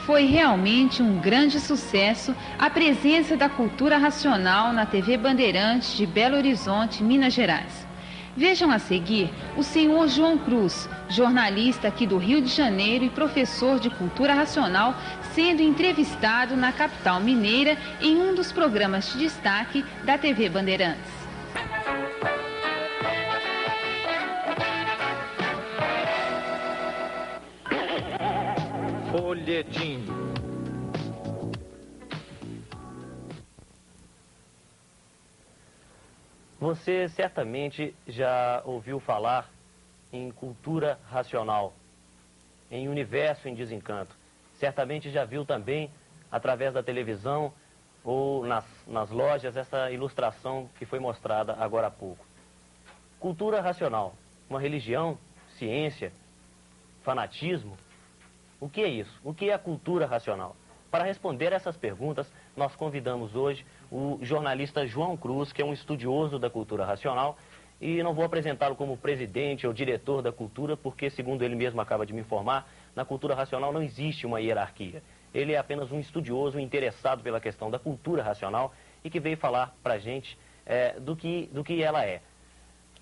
Foi realmente um grande sucesso a presença da cultura racional na TV Bandeirantes de Belo Horizonte, Minas Gerais. Vejam a seguir o senhor João Cruz, jornalista aqui do Rio de Janeiro e professor de cultura racional, sendo entrevistado na capital mineira em um dos programas de destaque da TV Bandeirantes. Folhetim. Você certamente já ouviu falar em cultura racional, em universo em desencanto. Certamente já viu também, através da televisão ou nas lojas, essa ilustração que foi mostrada agora há pouco. Cultura racional, uma religião, ciência, fanatismo. O que é isso? O que é a cultura racional? Para responder essas perguntas, nós convidamos hoje o jornalista João Cruz, que é um estudioso da cultura racional, e não vou apresentá-lo como presidente ou diretor da cultura, porque, segundo ele mesmo acaba de me informar, na cultura racional não existe uma hierarquia. Ele é apenas um estudioso, interessado pela questão da cultura racional e que veio falar para a gente do que ela é.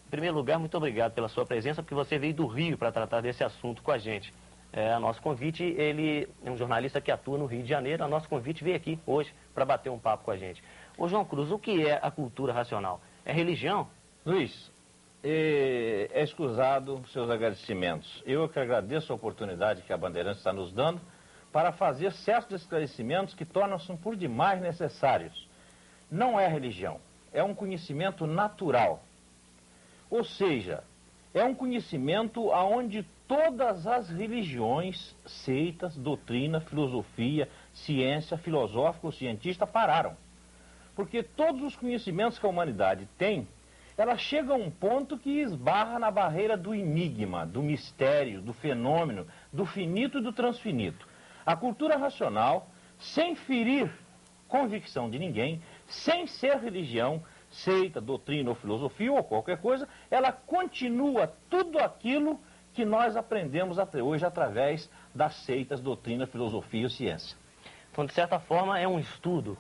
Em primeiro lugar, muito obrigado pela sua presença, porque você veio do Rio para tratar desse assunto com a gente. A nosso convite, ele é um jornalista que atua no Rio de Janeiro, a nosso convite veio aqui hoje para bater um papo com a gente. Ô João Cruz, o que é a cultura racional? É religião? Luiz, é escusado seus agradecimentos. Eu que agradeço a oportunidade que a Bandeirantes está nos dando para fazer certos esclarecimentos que tornam-se por demais necessários. Não é religião, é um conhecimento natural. Ou seja, é um conhecimento onde todas as religiões, seitas, doutrina, filosofia, ciência, filosófica ou cientista pararam. Porque todos os conhecimentos que a humanidade tem, ela chega a um ponto que esbarra na barreira do enigma, do mistério, do fenômeno, do finito e do transfinito. A cultura racional, sem ferir convicção de ninguém, sem ser religião, seita, doutrina ou filosofia ou qualquer coisa, ela continua tudo aquilo que nós aprendemos até hoje através das seitas, doutrina, filosofia e ciência. Então, de certa forma, é um estudo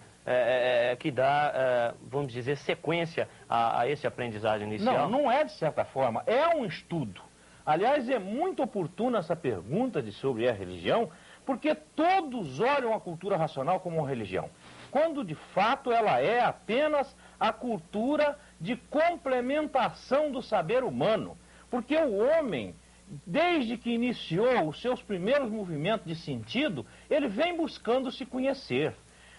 que dá, vamos dizer, sequência a esse aprendizagem inicial? Não é de certa forma, é um estudo. Aliás, é muito oportuna essa pergunta sobre a religião, porque todos olham a cultura racional como uma religião, quando de fato ela é apenas a cultura de complementação do saber humano. Porque o homem, desde que iniciou os seus primeiros movimentos de sentido, ele vem buscando se conhecer.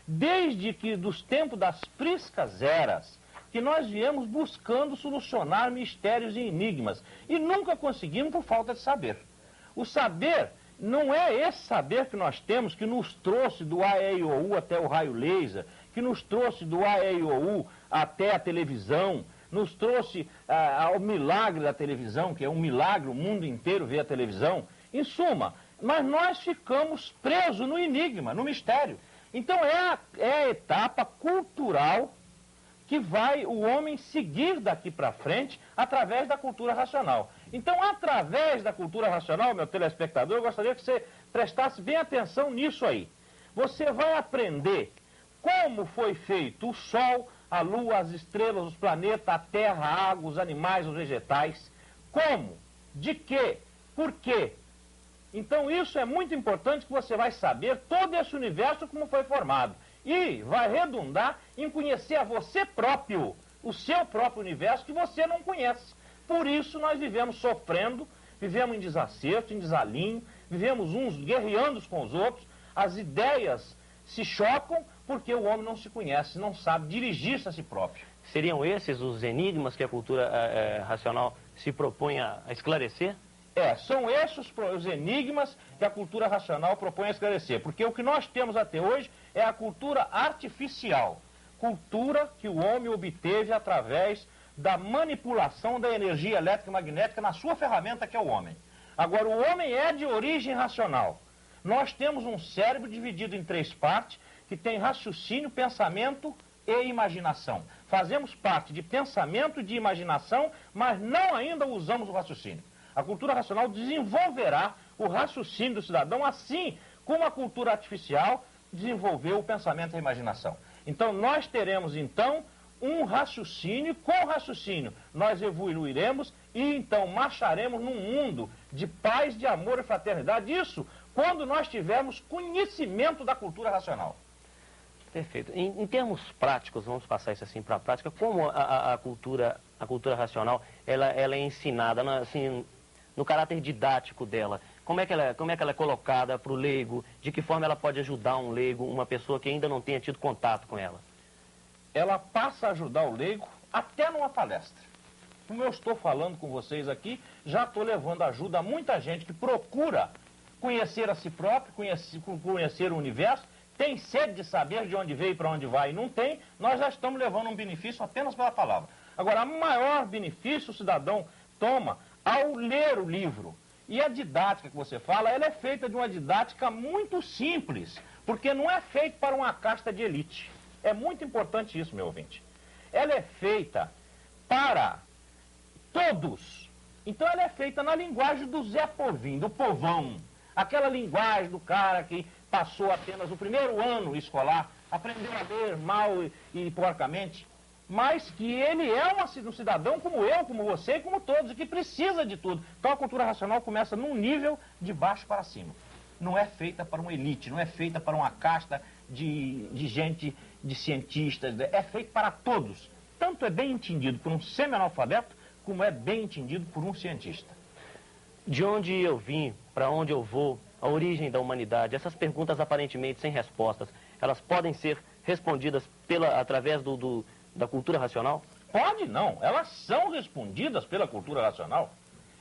Desde que dos tempos das priscas eras, que nós viemos buscando solucionar mistérios e enigmas, e nunca conseguimos por falta de saber. O saber não é esse saber que nós temos, que nos trouxe do A, E, I, O, U até o raio laser, que nos trouxe do A, E, I, O, U até a televisão, nos trouxe ao milagre da televisão, que é um milagre, o mundo inteiro vê a televisão. Em suma, mas nós ficamos presos no enigma, no mistério. Então é a etapa cultural que vai o homem seguir daqui para frente através da cultura racional. Então, através da cultura racional, meu telespectador, eu gostaria que você prestasse bem atenção nisso aí. Você vai aprender como foi feito o Sol, a Lua, as estrelas, os planetas, a Terra, a água, os animais, os vegetais. Como? De quê? Por quê? Então isso é muito importante, que você vai saber todo esse universo como foi formado. E vai redundar em conhecer a você próprio, o seu próprio universo que você não conhece. Por isso nós vivemos sofrendo, vivemos em desacerto, em desalinho, vivemos uns guerreando com os outros, as ideias se chocam porque o homem não se conhece, não sabe dirigir-se a si próprio. Seriam esses os enigmas que a cultura racional se propõe a esclarecer? São esses os enigmas que a cultura racional propõe a esclarecer. Porque o que nós temos até hoje é a cultura artificial. Cultura que o homem obteve através da manipulação da energia elétrica e magnética na sua ferramenta, que é o homem. Agora, o homem é de origem racional. Nós temos um cérebro dividido em 3 partes, que tem raciocínio, pensamento e imaginação. Fazemos parte de pensamento e de imaginação, mas não ainda usamos o raciocínio. A cultura racional desenvolverá o raciocínio do cidadão, assim como a cultura artificial desenvolveu o pensamento e a imaginação. Então, nós teremos, então, um raciocínio, com raciocínio nós evoluiremos e, então, marcharemos num mundo de paz, de amor e fraternidade. Isso quando nós tivermos conhecimento da cultura racional. Perfeito. Em termos práticos, vamos passar isso assim para a prática, como a cultura racional ela é ensinada assim, no caráter didático dela? Como é que ela é colocada para o leigo? De que forma ela pode ajudar um leigo, uma pessoa que ainda não tenha tido contato com ela? Ela passa a ajudar o leigo até numa palestra. Como eu estou falando com vocês aqui, já estou levando ajuda a muita gente que procura conhecer a si próprio, conhecer o universo, tem sede de saber de onde veio e para onde vai e não tem, nós já estamos levando um benefício apenas pela palavra. Agora, o maior benefício o cidadão toma ao ler o livro. E a didática que você fala, ela é feita de uma didática muito simples, porque não é feita para uma casta de elite. É muito importante isso, meu ouvinte. Ela é feita para todos. Então ela é feita na linguagem do Zé Povinho, do povão. Aquela linguagem do cara que passou apenas o primeiro ano escolar, aprendeu a ler mal e porcamente, mas que ele é um cidadão como eu, como você e como todos, e que precisa de tudo. Então a cultura racional começa num nível de baixo para cima. Não é feita para uma elite, não é feita para uma casta de gente, de cientistas, é feito para todos. Tanto é bem entendido por um semi-analfabeto, como é bem entendido por um cientista. De onde eu vim, para onde eu vou, a origem da humanidade, essas perguntas aparentemente sem respostas, elas podem ser respondidas através da cultura racional? Pode não, elas são respondidas pela cultura racional.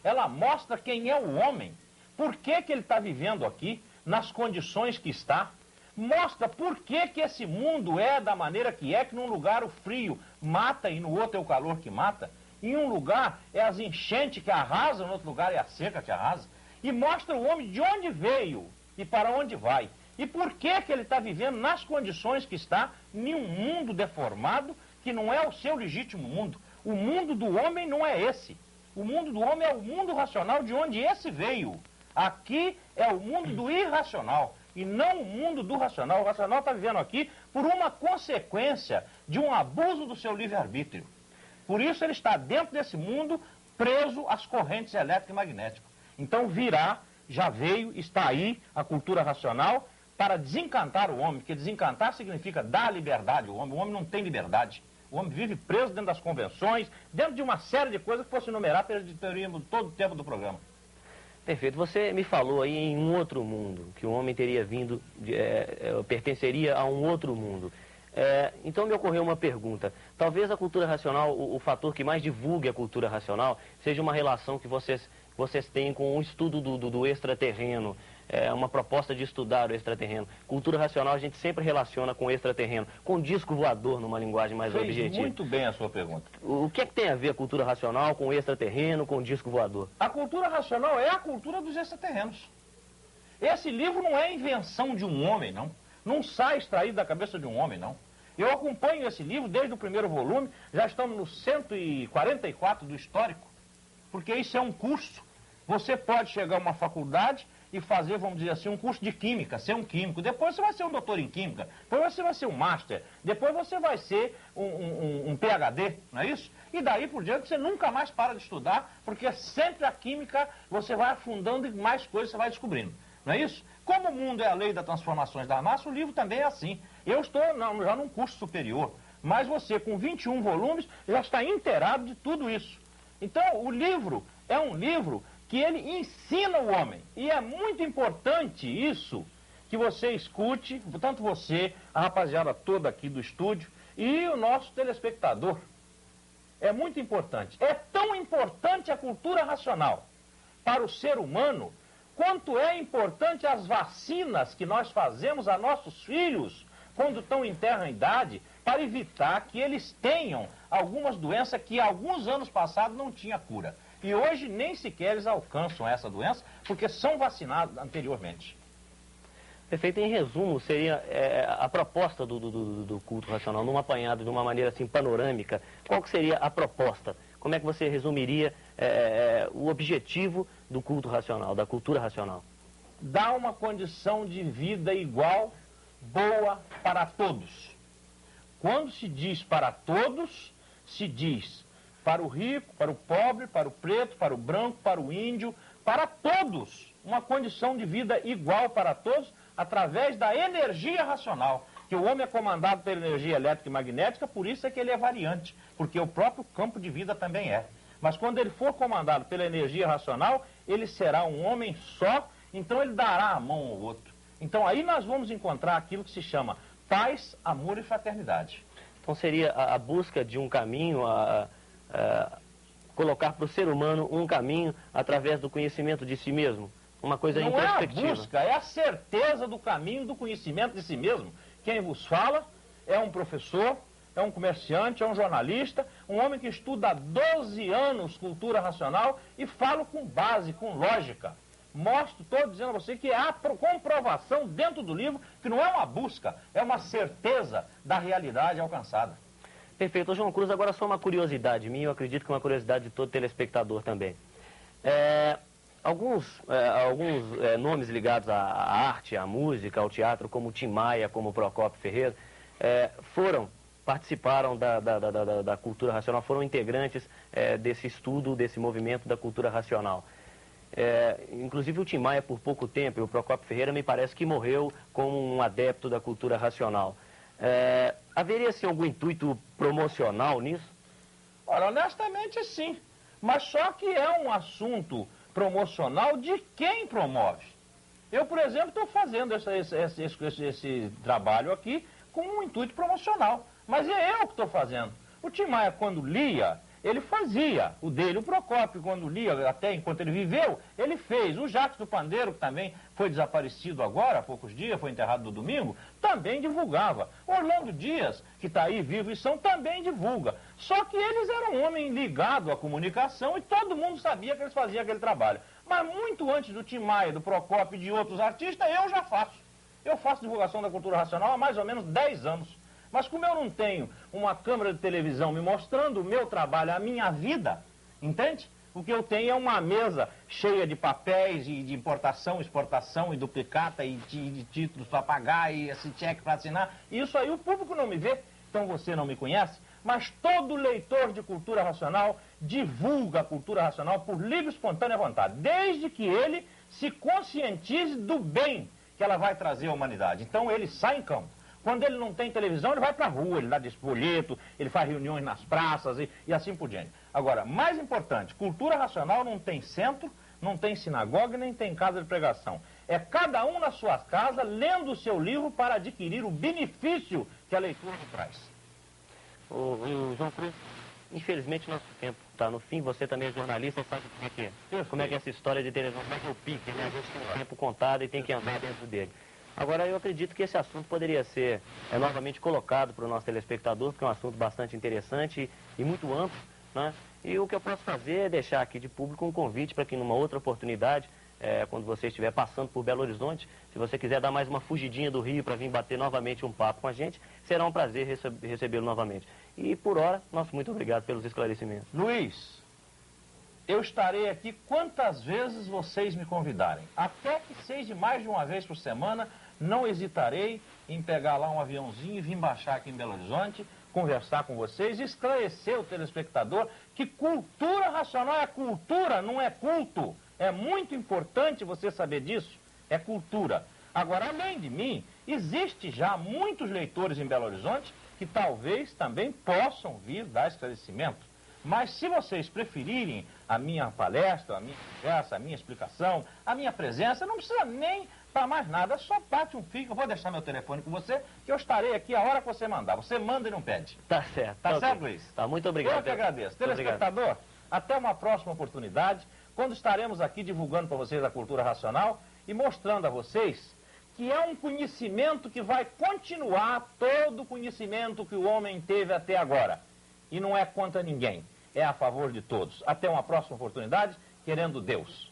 Ela mostra quem é o homem, por que ele está vivendo aqui, nas condições que está. Mostra por que esse mundo é da maneira que num lugar o frio mata e no outro é o calor que mata. Em um lugar é as enchentes que arrasam, no outro lugar é a seca que arrasa. E mostra o homem de onde veio e para onde vai. E por que ele está vivendo nas condições que está, em um mundo deformado, que não é o seu legítimo mundo. O mundo do homem não é esse. O mundo do homem é o mundo racional de onde esse veio. Aqui é o mundo do irracional e não o mundo do racional. O racional está vivendo aqui por uma consequência de um abuso do seu livre-arbítrio. Por isso ele está dentro desse mundo preso às correntes elétricas e magnéticas. Então já veio, está aí a cultura racional para desencantar o homem, porque desencantar significa dar liberdade ao homem. O homem não tem liberdade. O homem vive preso dentro das convenções, dentro de uma série de coisas que fosse enumerar, teríamos todo o tempo do programa. Perfeito. Você me falou aí em um outro mundo, que o homem teria vindo, pertenceria a um outro mundo. Então me ocorreu uma pergunta. Talvez a cultura racional, o fator que mais divulgue a cultura racional, seja uma relação que vocês têm com o estudo do extraterreno, uma proposta de estudar o extraterreno. Cultura racional a gente sempre relaciona com o extraterreno, com disco voador numa linguagem mais objetiva. Muito bem a sua pergunta. O que é que tem a ver a cultura racional com o extraterreno, com o disco voador? A cultura racional é a cultura dos extraterrenos. Esse livro não é invenção de um homem, não. Não sai extraído da cabeça de um homem, não. Eu acompanho esse livro desde o primeiro volume, já estamos no 144 do histórico, porque isso é um curso. Você pode chegar a uma faculdade e fazer, vamos dizer assim, um curso de química, ser um químico. Depois você vai ser um doutor em química, depois você vai ser um master, depois você vai ser um PhD, não é isso? E daí por diante você nunca mais para de estudar, porque sempre a química você vai afundando e mais coisas você vai descobrindo, não é isso? Como o mundo é a lei das transformações da massa, o livro também é assim. Eu estou já num curso superior, mas você com 21 volumes já está inteirado de tudo isso. Então o livro é um livro que ele ensina o homem. E é muito importante isso, que você escute, tanto você, a rapaziada toda aqui do estúdio, e o nosso telespectador. É muito importante. É tão importante a cultura racional para o ser humano, quanto é importante as vacinas que nós fazemos a nossos filhos, quando estão em terra idade, para evitar que eles tenham algumas doenças que alguns anos passados não tinha cura. E hoje nem sequer eles alcançam essa doença, porque são vacinados anteriormente. Perfeito. Em resumo, seria a proposta do culto racional, num apanhado, de uma maneira assim panorâmica, qual que seria a proposta? Como é que você resumiria o objetivo do culto racional, da cultura racional? Dá uma condição de vida igual, boa para todos. Quando se diz para todos, se diz para o rico, para o pobre, para o preto, para o branco, para o índio, para todos. Uma condição de vida igual para todos através da energia racional. Que o homem é comandado pela energia elétrica e magnética, por isso é que ele é variante, porque o próprio campo de vida também é. Mas quando ele for comandado pela energia racional, ele será um homem só, então ele dará a mão ao outro. Então aí nós vamos encontrar aquilo que se chama paz, amor e fraternidade. Então seria a busca de um caminho, colocar para o ser humano um caminho através do conhecimento de si mesmo? Uma coisa introspectiva. Não é a busca, é a certeza do caminho do conhecimento de si mesmo. Quem vos fala é um professor, é um comerciante, é um jornalista, um homem que estuda há 12 anos cultura racional e falo com base, com lógica. Estou dizendo a você que há comprovação dentro do livro que não é uma busca, é uma certeza da realidade alcançada. Perfeito. João Cruz, agora só uma curiosidade minha, eu acredito que é uma curiosidade de todo telespectador também. Alguns nomes ligados à arte, à música, ao teatro, como o Tim Maia, como o Procópio Ferreira, participaram da cultura racional, foram integrantes desse estudo, desse movimento da cultura racional. Inclusive o Tim Maia, por pouco tempo, e o Procópio Ferreira, me parece que morreu como um adepto da cultura racional. Haveria, sim, algum intuito promocional nisso? Ora, honestamente, sim. Mas só que é um assunto promocional de quem promove. Eu, por exemplo, estou fazendo esse trabalho aqui com um intuito promocional. Mas é eu que estou fazendo. O Tim Maia, quando lia, ele fazia o dele. O Procópio, quando lia, até enquanto ele viveu, ele fez. O Jacques do Pandeiro, que também foi desaparecido agora, há poucos dias, foi enterrado no domingo, também divulgava. Orlando Dias, que está aí vivo e são, também divulga. Só que eles eram um homem ligado à comunicação e todo mundo sabia que eles faziam aquele trabalho. Mas muito antes do Tim Maia, do Procópio e de outros artistas, eu já faço. Eu faço divulgação da cultura racional há mais ou menos 10 anos. Mas como eu não tenho uma câmera de televisão me mostrando o meu trabalho, a minha vida, entende? O que eu tenho é uma mesa cheia de papéis e de importação, exportação e duplicata e de títulos para pagar e esse cheque para assinar. Isso aí o público não me vê, então você não me conhece. Mas todo leitor de cultura racional divulga a cultura racional por livre e espontânea vontade, desde que ele se conscientize do bem que ela vai trazer à humanidade. Então ele sai em campo. Quando ele não tem televisão, ele vai para a rua, ele dá folheto, ele faz reuniões nas praças e assim por diante. Agora, mais importante, cultura racional não tem centro, não tem sinagoga, nem tem casa de pregação. É cada um na sua casa lendo o seu livro para adquirir o benefício que a leitura traz. João Cruz, infelizmente nosso tempo está no fim. Você também é jornalista, sabe como é que é essa história de televisão, como é que é o pique, né? A gente tem o tempo contado e tem que andar dentro dele. Agora, eu acredito que esse assunto poderia ser novamente colocado para o nosso telespectador, porque é um assunto bastante interessante e muito amplo, né? E o que eu posso fazer é deixar aqui de público um convite para que numa outra oportunidade, quando você estiver passando por Belo Horizonte, se você quiser dar mais uma fugidinha do Rio para vir bater novamente um papo com a gente, será um prazer recebê-lo novamente. E por hora, nosso muito obrigado pelos esclarecimentos. Luiz, eu estarei aqui quantas vezes vocês me convidarem. Até que seja mais de uma vez por semana, não hesitarei em pegar lá um aviãozinho e vir baixar aqui em Belo Horizonte, conversar com vocês e esclarecer o telespectador que cultura racional é cultura, não é culto. É muito importante você saber disso. É cultura. Agora, além de mim, existe já muitos leitores em Belo Horizonte que talvez também possam vir dar esclarecimento. Mas se vocês preferirem a minha palestra, a minha conversa, a minha explicação, a minha presença, não precisa nem para mais nada, só bate um fio, eu vou deixar meu telefone com você, que eu estarei aqui a hora que você mandar. Você manda e não pede. Tá certo. Tá certo, Luiz? Tá, muito obrigado. Eu que agradeço. Telespectador, até uma próxima oportunidade, quando estaremos aqui divulgando para vocês a cultura racional e mostrando a vocês que é um conhecimento que vai continuar todo o conhecimento que o homem teve até agora. E não é contra ninguém, é a favor de todos. Até uma próxima oportunidade, querendo Deus.